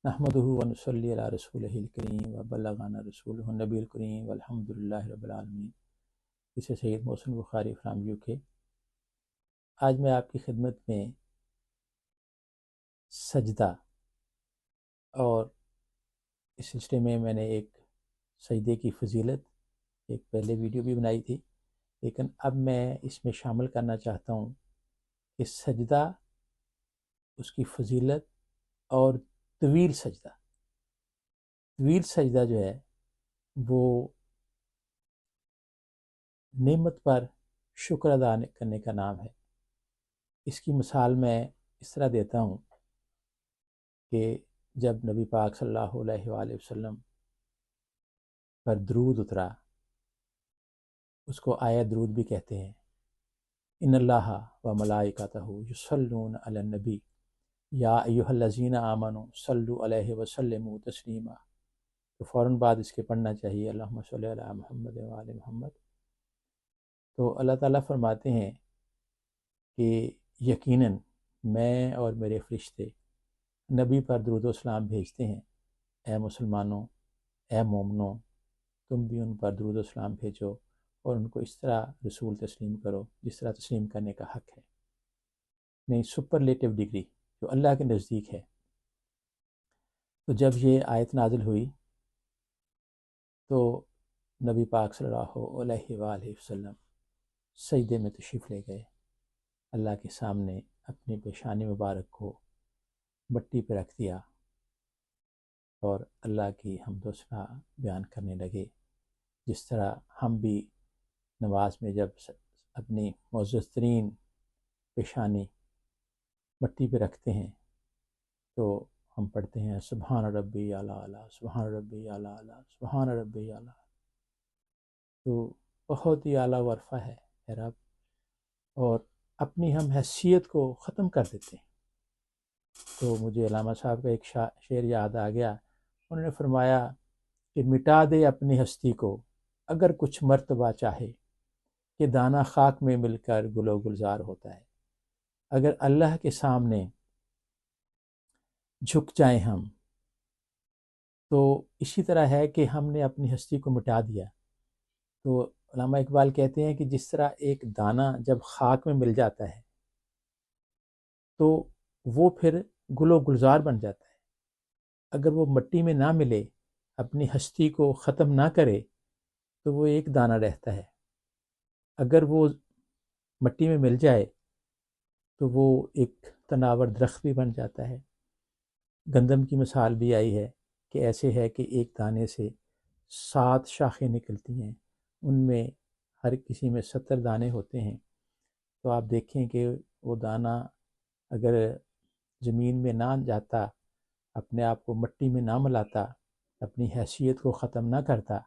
نحمدہ ونصلی علی رسولہ الکریم وبلغنا رسولہ النبی الکریم والحمدللہ رب العالمین۔ اسے سید محسن بخاری فرام UK۔ آج میں آپ کی خدمت میں سجدہ اور اس سلسلے میں نے ایک سجدے کی فضیلت ایک پہلے ویڈیو بھی بنائی تھی، لیکن اب میں اس میں شامل کرنا چاہتا ہوں کہ سجدہ، اس کی فضیلت اور طویل سجدہ۔ طویل سجدہ جو ہے وہ نعمت پر شکر ادا کرنے کا نام ہے۔ اس کی مثال میں اس طرح دیتا ہوں کہ جب نبی پاک صلی اللہ علیہ وآلہ وسلم پر درود اترا، اس کو آیت درود بھی کہتے ہیں۔ ان اللہ و ملائکتہ یصلون علی النبی یا ایھا الذین آمنوا صلوا علیہ وسلموا تسلیما، تو فوراً بعد اس کے پڑھنا چاہیے اللہم صلی علی محمد و آل محمد۔ تو اللہ تعالیٰ فرماتے ہیں کہ یقیناً میں اور میرے فرشتے نبی پر درود و سلام بھیجتے ہیں۔ اے مسلمانوں، اے مومنوں، تم بھی ان پر درود و سلام بھیجو اور ان کو اس طرح رسول تسلیم کرو جس طرح تسلیم کرنے کا حق ہے، نہیں سپرلیٹو ڈگری جو اللہ کے نزدیک ہے۔ تو جب یہ آیت نازل ہوئی تو نبی پاک صلی اللہ علیہ وآلہ وسلم سجدے میں تشریف لے گئے، اللہ کے سامنے اپنی پیشانی مبارک کو مٹی پہ رکھ دیا اور اللہ کی حمد و ثنا بیان کرنے لگے، جس طرح ہم بھی نماز میں جب اپنی معزز ترین پیشانی مٹی پہ رکھتے ہیں تو ہم پڑھتے ہیں سبحان ربی اعلیٰ اعلیٰ، سبحان ربی اعلیٰ اعلیٰ، سبحان ربی اعلیٰ۔ تو بہت ہی اعلیٰ ورفہ ہے اے رب، اور اپنی ہم حیثیت کو ختم کر دیتے ہیں۔ تو مجھے علامہ صاحب کا ایک شعر یاد آ گیا، انہوں نے فرمایا کہ مٹا دے اپنی ہستی کو اگر کچھ مرتبہ چاہے، کہ دانہ خاک میں مل کر گل و گلزار ہوتا ہے۔ اگر اللہ کے سامنے جھک جائیں ہم تو اسی طرح ہے کہ ہم نے اپنی ہستی کو مٹا دیا۔ تو علامہ اقبال کہتے ہیں کہ جس طرح ایک دانہ جب خاک میں مل جاتا ہے تو وہ پھر گل و گلزار بن جاتا ہے، اگر وہ مٹی میں نہ ملے، اپنی ہستی کو ختم نہ کرے تو وہ ایک دانہ رہتا ہے، اگر وہ مٹی میں مل جائے تو وہ ایک تناور درخت بھی بن جاتا ہے۔ گندم کی مثال بھی آئی ہے کہ ایسے ہے کہ ایک دانے سے 7 شاخیں نکلتی ہیں، ان میں ہر کسی میں 70 دانے ہوتے ہیں۔ تو آپ دیکھیں کہ وہ دانہ اگر زمین میں نہ جاتا، اپنے آپ کو مٹی میں نہ ملاتا، اپنی حیثیت کو ختم نہ کرتا،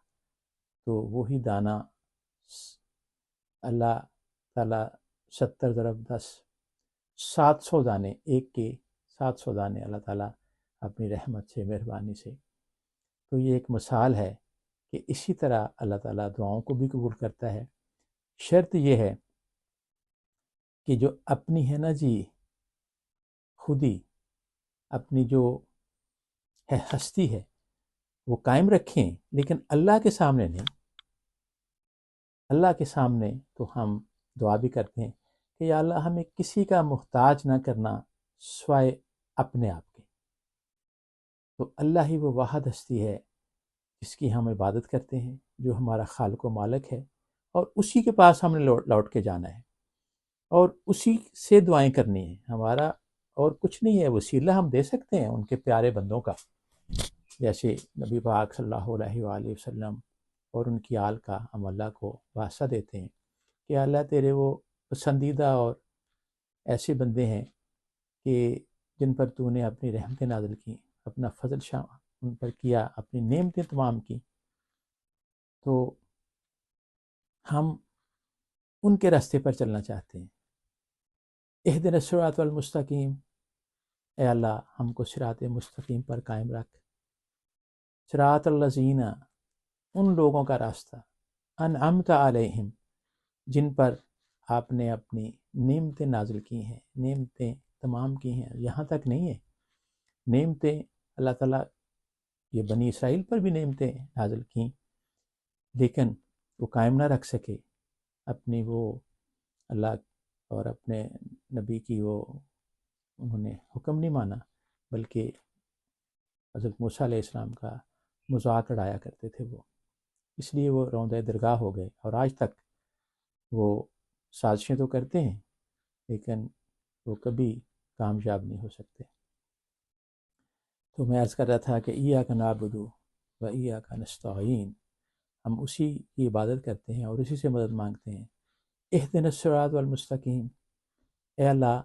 تو وہی دانہ اللہ تعالیٰ 70 ضرب 10 700 دانے، ایک کے 700 دانے اللہ تعالیٰ اپنی رحمت سے، مہربانی سے۔ تو یہ ایک مثال ہے کہ اسی طرح اللہ تعالیٰ دعاؤں کو بھی قبول کرتا ہے۔ شرط یہ ہے کہ جو اپنی ہے نا جی خودی، اپنی جو ہے ہستی ہے وہ قائم رکھیں، لیکن اللہ کے سامنے نہیں۔ اللہ کے سامنے تو ہم دعا بھی کرتے ہیں کہ یا اللہ ہمیں کسی کا محتاج نہ کرنا سوائے اپنے آپ کے۔ تو اللہ ہی وہ واحد ہستی ہے جس کی ہم عبادت کرتے ہیں، جو ہمارا خالق و مالک ہے، اور اسی کے پاس ہم نے لوٹ کے جانا ہے اور اسی سے دعائیں کرنی ہیں۔ ہمارا اور کچھ نہیں ہے، وسیلہ ہم دے سکتے ہیں ان کے پیارے بندوں کا، جیسے نبی پاک صلی اللہ علیہ وآلہ وسلم اور ان کی آل کا ہم اللہ کو واسطہ دیتے ہیں کہ اللہ تیرے وہ پسندیدہ اور ایسے بندے ہیں کہ جن پر تو نے اپنی رحمتیں نازل کی، اپنا فضل شاہ ان پر کیا، اپنی نعمتیں تمام کی، تو ہم ان کے راستے پر چلنا چاہتے ہیں۔ اہدنا الصراط المستقیم، اے اللہ ہم کو صراط مستقیم پر قائم رکھ۔ صراط الذین، ان لوگوں کا راستہ، انعمت علیہم، جن پر آپ نے اپنی نعمتیں نازل کی ہیں، نعمتیں تمام کی ہیں، یہاں تک نہیں ہے، نعمتیں اللہ تعالیٰ یہ بنی اسرائیل پر بھی نعمتیں نازل کیں، لیکن وہ قائم نہ رکھ سکے اپنی وہ اللہ اور اپنے نبی کی وہ انہوں نے حکم نہیں مانا، بلکہ حضرت موسیٰ علیہ السلام کا مذاق اڑایا کرتے تھے وہ، اس لیے وہ روندہ درگاہ ہو گئے، اور آج تک وہ سازشیں تو کرتے ہیں لیکن وہ کبھی کامیاب نہیں ہو سکتے۔ تو میں عرض کر رہا تھا کہ ایاک نعبد و ایاک نستعین، ہم اسی کی عبادت کرتے ہیں اور اسی سے مدد مانگتے ہیں۔ اہدنا الصراط المستقیم، اے اللہ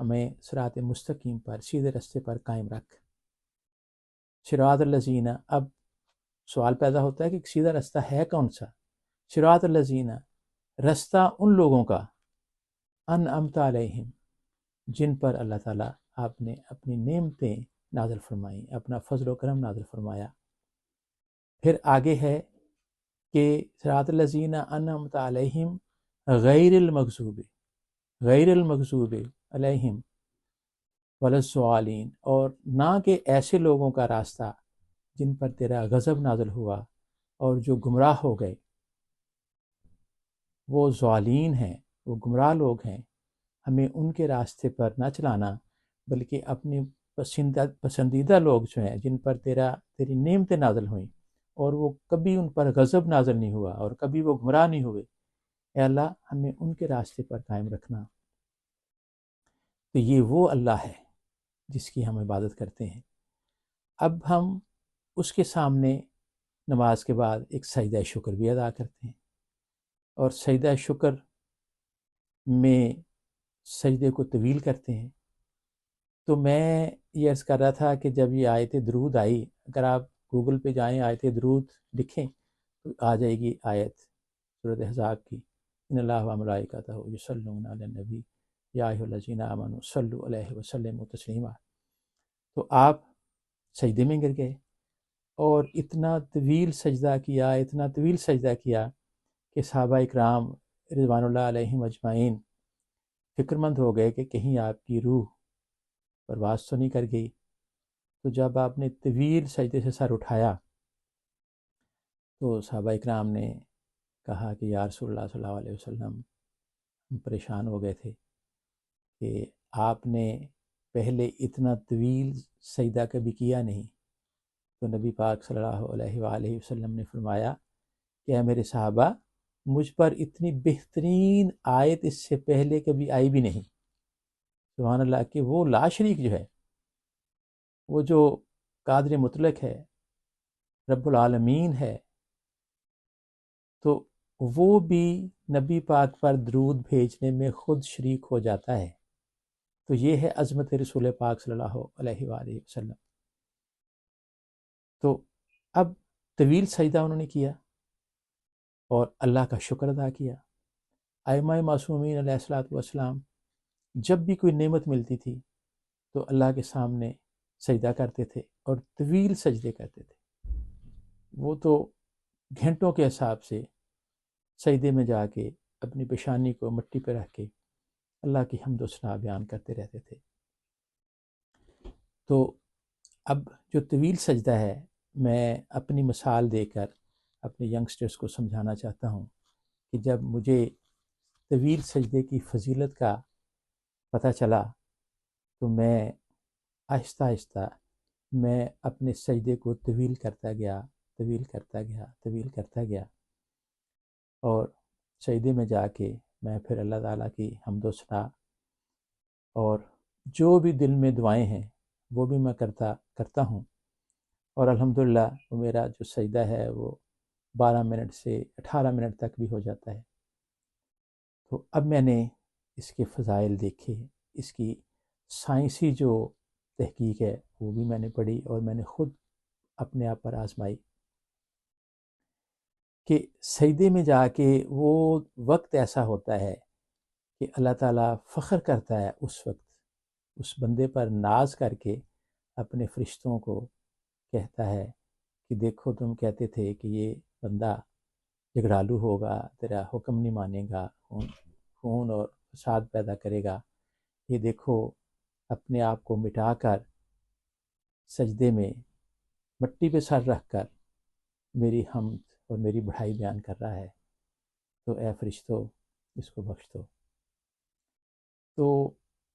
ہمیں صراط مستقیم پر، سیدھے راستے پر قائم رکھ۔ صراط الذین، اب سوال پیدا ہوتا ہے کہ سیدھا راستہ ہے کون سا؟ صراط الذین، راستہ ان لوگوں کا، انعمت علیہم، جن پر اللہ تعالیٰ آپ نے اپنی نعمتیں نازل فرمائیں، اپنا فضل و کرم نازل فرمایا۔ پھر آگے ہے کہ صراط الذین انعمت علیہم غیر المغضوب، غیر المغضوب علیہم ولا الضالین، اور نہ کہ ایسے لوگوں کا راستہ جن پر تیرا غضب نازل ہوا اور جو گمراہ ہو گئے، وہ ضالین ہیں، وہ گمراہ لوگ ہیں، ہمیں ان کے راستے پر نہ چلانا، بلکہ اپنی پسندیدہ لوگ جو ہیں جن پر تیری نعمتیں نازل ہوئیں اور وہ کبھی ان پر غضب نازل نہیں ہوا اور کبھی وہ گمراہ نہیں ہوئے، اے اللہ ہمیں ان کے راستے پر قائم رکھنا۔ تو یہ وہ اللہ ہے جس کی ہم عبادت کرتے ہیں۔ اب ہم اس کے سامنے نماز کے بعد ایک سجدہ شکر بھی ادا کرتے ہیں، اور سجدہ شکر میں سجدے کو طویل کرتے ہیں۔ تو میں یہ عرض کر رہا تھا کہ جب یہ آیت درود آئی، اگر آپ گوگل پہ جائیں آیت درود لکھیں تو آ جائے گی آیت سورۃ احزاب کی، ان اللہ و ملائکتہ یصلون علی النبی یا ایھا الذین آمنوا صلوا علیہ وسلموا تسلیما۔ تو آپ سجدے میں گر گئے اور اتنا طویل سجدہ کیا، اتنا طویل سجدہ کیا کہ صحابہ اکرام رضوان اللہ علیہم اجمعین فکر مند ہو گئے کہ کہیں آپ کی روح پرواز تو نہیں کر گئی۔ تو جب آپ نے طویل سجدے سے سر اٹھایا تو صحابہ اکرام نے کہا کہ یا رسول اللہ صلی اللہ علیہ وسلم، ہم پریشان ہو گئے تھے کہ آپ نے پہلے اتنا طویل سجدہ کبھی کیا نہیں۔ تو نبی پاک صلی اللہ علیہ وآلہ وسلم نے فرمایا کہ اے میرے صحابہ، مجھ پر اتنی بہترین آیت اس سے پہلے کبھی آئی بھی نہیں۔ سبحان اللہ، کہ وہ لا شریک جو ہے، وہ جو قادر مطلق ہے، رب العالمین ہے، تو وہ بھی نبی پاک پر درود بھیجنے میں خود شریک ہو جاتا ہے۔ تو یہ ہے عظمت رسول پاک صلی اللہ علیہ وآلہ وسلم۔ تو اب طویل سجدہ انہوں نے کیا اور اللہ کا شکر ادا کیا۔ ائمہ معصومین علیہ الصلوۃ والسلام جب بھی کوئی نعمت ملتی تھی تو اللہ کے سامنے سجدہ کرتے تھے اور طویل سجدے کرتے تھے۔ وہ تو گھنٹوں کے حساب سے سجدے میں جا کے اپنی پیشانی کو مٹی پہ رکھ کے اللہ کی حمد و ثنا بیان کرتے رہتے تھے۔ تو اب جو طویل سجدہ ہے، میں اپنی مثال دے کر اپنے ینگسٹرز کو سمجھانا چاہتا ہوں کہ جب مجھے طویل سجدے کی فضیلت کا پتہ چلا تو میں آہستہ آہستہ میں اپنے سجدے کو طویل کرتا گیا، طویل کرتا گیا، طویل کرتا گیا، اور سجدے میں جا کے میں پھر اللہ تعالیٰ کی حمد و ثنا اور جو بھی دل میں دعائیں ہیں وہ بھی میں کرتا ہوں، اور الحمدللہ وہ میرا جو سجدہ ہے وہ 12 منٹ سے 18 منٹ تک بھی ہو جاتا ہے۔ تو اب میں نے اس کے فضائل دیکھے، اس کی سائنسی جو تحقیق ہے وہ بھی میں نے پڑھی، اور میں نے خود اپنے آپ پر آزمائی کہ سجدے میں جا کے وہ وقت ایسا ہوتا ہے کہ اللہ تعالیٰ فخر کرتا ہے اس وقت، اس بندے پر ناز کر کے اپنے فرشتوں کو کہتا ہے کہ دیکھو تم کہتے تھے کہ یہ بندہ جھگڑالو ہوگا، تیرا حکم نہیں مانے گا، خون اور فساد پیدا کرے گا، یہ دیکھو اپنے آپ کو مٹا کر سجدے میں مٹی پہ سر رکھ کر میری حمد اور میری بڑائی بیان کر رہا ہے، تو اے فرشتوں اس کو بخش دو۔ تو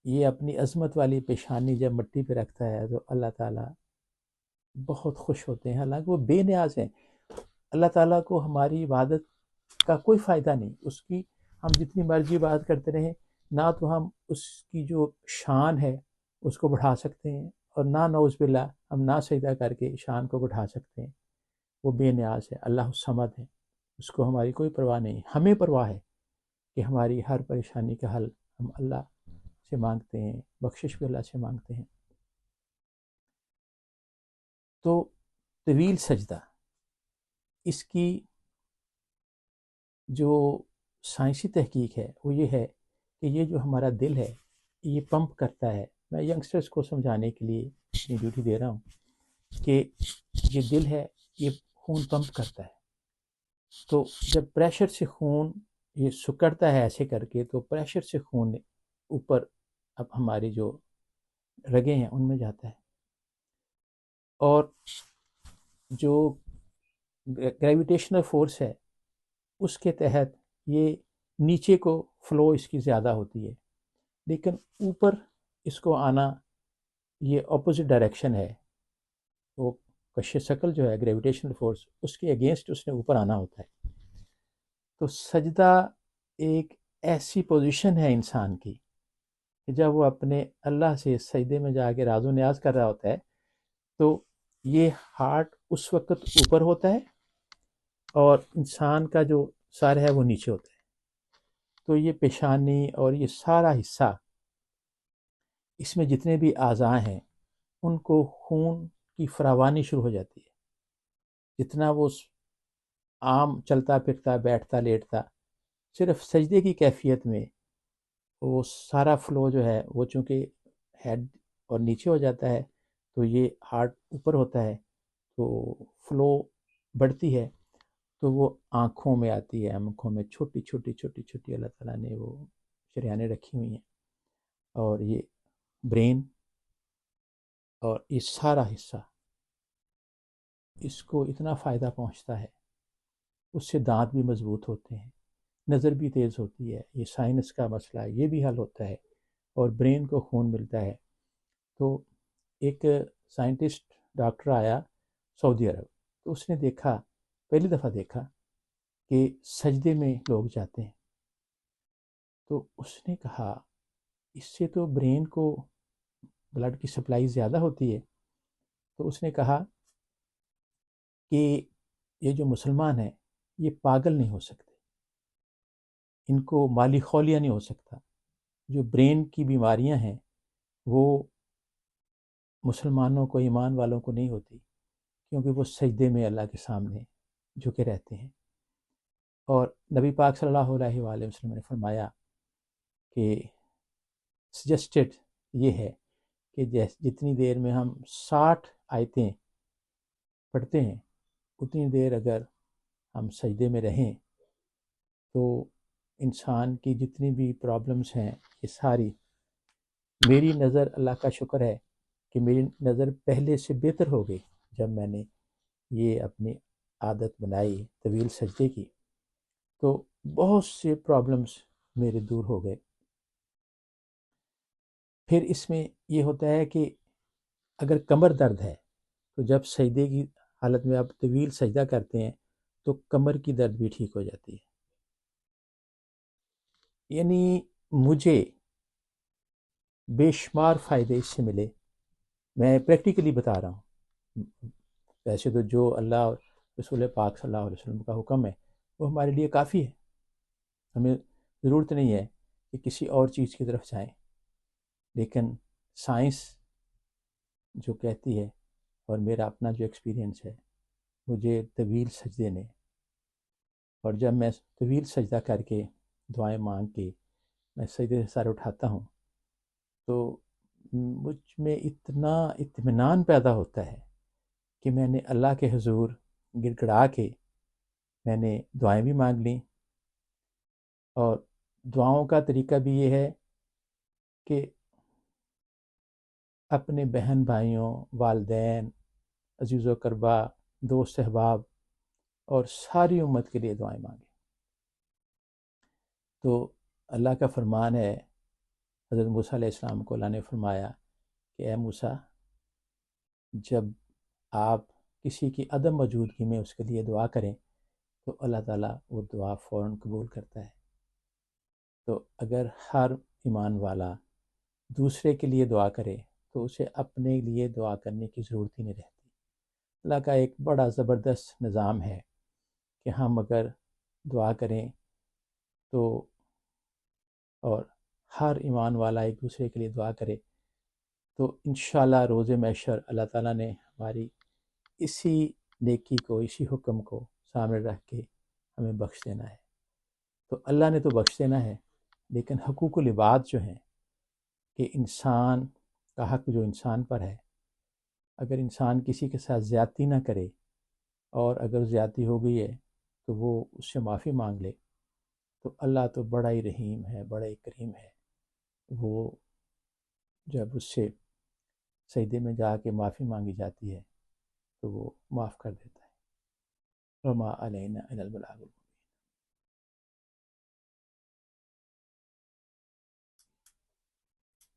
یہ اپنی عظمت والی پیشانی جب مٹی پہ رکھتا ہے تو اللہ تعالیٰ بہت خوش ہوتے ہیں، حالانکہ وہ بے نیاز ہیں۔ اللہ تعالیٰ کو ہماری عبادت کا کوئی فائدہ نہیں، اس کی ہم جتنی مرضی عبادت کرتے رہیں، نہ تو ہم اس کی جو شان ہے اس کو بڑھا سکتے ہیں، اور نہ نعوذ باللہ ہم نہ سجدہ کر کے شان کو بڑھا سکتے ہیں۔ وہ بے نیاز ہے، اللہ الصمد ہے، اس کو ہماری کوئی پرواہ نہیں۔ ہمیں پرواہ ہے کہ ہماری ہر پریشانی کا حل ہم اللہ سے مانگتے ہیں، بخشش بھی اللہ سے مانگتے ہیں۔ تو طویل سجدہ، اس کی جو سائنسی تحقیق ہے وہ یہ ہے کہ یہ جو ہمارا دل ہے یہ پمپ کرتا ہے۔ میں ینگسٹرز کو سمجھانے کے لیے اپنی ڈیوٹی دے رہا ہوں کہ یہ دل ہے، یہ خون پمپ کرتا ہے۔ تو جب پریشر سے خون یہ سکڑتا ہے ایسے کر کے، تو پریشر سے خون اوپر اب ہماری جو رگیں ہیں ان میں جاتا ہے، اور جو گریویٹیشنل فورس ہے اس کے تحت یہ نیچے کو فلو اس کی زیادہ ہوتی ہے، لیکن اوپر اس کو آنا یہ اپوزٹ ڈائریکشن ہے۔ وہ کش ثقل جو ہے گریویٹیشنل فورس، اس کے اگینسٹ اس نے اوپر آنا ہوتا ہے۔ تو سجدہ ایک ایسی پوزیشن ہے انسان کی کہ جب وہ اپنے اللہ سے سجدے میں جا کے راز و نیاز کر رہا ہوتا ہے تو یہ ہارٹ اس وقت اوپر ہوتا ہے اور انسان کا جو سر ہے وہ نیچے ہوتا ہے۔ تو یہ پیشانی اور یہ سارا حصہ، اس میں جتنے بھی اعضاء ہیں ان کو خون کی فراوانی شروع ہو جاتی ہے۔ جتنا وہ عام چلتا پھرتا بیٹھتا لیٹتا، صرف سجدے کی کیفیت میں وہ سارا فلو جو ہے وہ چونکہ ہیڈ اور نیچے ہو جاتا ہے تو یہ ہارٹ اوپر ہوتا ہے، تو فلو بڑھتی ہے، تو وہ آنکھوں میں آتی ہے۔ آنکھوں میں چھوٹی چھوٹی چھوٹی چھوٹی اللہ تعالیٰ نے وہ شریانیں رکھی ہوئی ہیں، اور یہ برین اور یہ سارا حصہ اس کو اتنا فائدہ پہنچتا ہے، اس سے دانت بھی مضبوط ہوتے ہیں، نظر بھی تیز ہوتی ہے، یہ سائنس کا مسئلہ ہے یہ بھی حل ہوتا ہے، اور برین کو خون ملتا ہے۔ تو ایک سائنٹسٹ ڈاکٹر آیا سعودی عرب، تو اس نے دیکھا، پہلی دفعہ دیکھا کہ سجدے میں لوگ جاتے ہیں، تو اس نے کہا اس سے تو برین کو بلڈ کی سپلائی زیادہ ہوتی ہے۔ تو اس نے کہا کہ یہ جو مسلمان ہیں یہ پاگل نہیں ہو سکتے، ان کو مالی خولیہ نہیں ہو سکتا۔ جو برین کی بیماریاں ہیں وہ مسلمانوں کو، ایمان والوں کو نہیں ہوتی، کیونکہ وہ سجدے میں اللہ کے سامنے جھکے رہتے ہیں۔ اور نبی پاک صلی اللہ علیہ وآلہ وسلم نے فرمایا کہ سجسٹڈ یہ ہے کہ جتنی دیر میں ہم 60 آیتیں پڑھتے ہیں اتنی دیر اگر ہم سجدے میں رہیں تو انسان کی جتنی بھی پرابلمس ہیں یہ ساری، میری نظر اللہ کا شکر ہے کہ میری نظر پہلے سے بہتر ہو گئی جب میں نے یہ اپنی عادت بنائی طویل سجدے کی، تو بہت سے پرابلمس میرے دور ہو گئے۔ پھر اس میں یہ ہوتا ہے کہ اگر کمر درد ہے تو جب سجدے کی حالت میں آپ طویل سجدہ کرتے ہیں تو کمر کی درد بھی ٹھیک ہو جاتی ہے۔ یعنی مجھے بے شمار فائدے اس سے ملے، میں پریکٹیکلی بتا رہا ہوں۔ ویسے تو جو اللہ اور رسول پاک صلی اللہ علیہ وسلم کا حکم ہے وہ ہمارے لیے کافی ہے، ہمیں ضرورت نہیں ہے کہ کسی اور چیز کی طرف جائیں، لیکن سائنس جو کہتی ہے اور میرا اپنا جو ایکسپیرینس ہے، مجھے طویل سجدے نے، اور جب میں طویل سجدہ کر کے دعائیں مانگ کے میں سجدے سے سر اٹھاتا ہوں تو مجھ میں اتنا اطمینان پیدا ہوتا ہے کہ میں نے اللہ کے حضور گڑ گڑا کے میں نے دعائیں بھی مانگ لیں۔ اور دعاؤں کا طریقہ بھی یہ ہے کہ اپنے بہن بھائیوں، والدین، عزیز و کربا، دوست احباب اور ساری امت کے لیے دعائیں مانگیں۔ تو اللہ کا فرمان ہے، حضرت موسیٰ علیہ السلام کو اللہ نے فرمایا کہ اے موسیٰ، جب آپ کسی کی عدم موجودگی میں اس کے لیے دعا کریں تو اللہ تعالیٰ وہ دعا فوراً قبول کرتا ہے۔ تو اگر ہر ایمان والا دوسرے کے لیے دعا کرے تو اسے اپنے لیے دعا کرنے کی ضرورت ہی نہیں رہتی۔ اللہ کا ایک بڑا زبردست نظام ہے کہ ہم اگر دعا کریں تو، اور ہر ایمان والا ایک دوسرے کے لیے دعا کرے تو انشاءاللہ روز محشر اللہ تعالیٰ نے ہماری اسی نیکی کو، اسی حکم کو سامنے رکھ کے ہمیں بخش دینا ہے۔ تو اللہ نے تو بخش دینا ہے، لیکن حقوق العباد جو ہیں کہ انسان کا حق جو انسان پر ہے، اگر انسان کسی کے ساتھ زیادتی نہ کرے، اور اگر زیادتی ہو گئی ہے تو وہ اس سے معافی مانگ لے، تو اللہ تو بڑا ہی رحیم ہے، بڑا ہی کریم ہے۔ وہ جب اس سے سجدے میں جا کے معافی مانگی جاتی ہے تو وہ معاف کر دیتا ہے۔ وما علینا الا البلاغ۔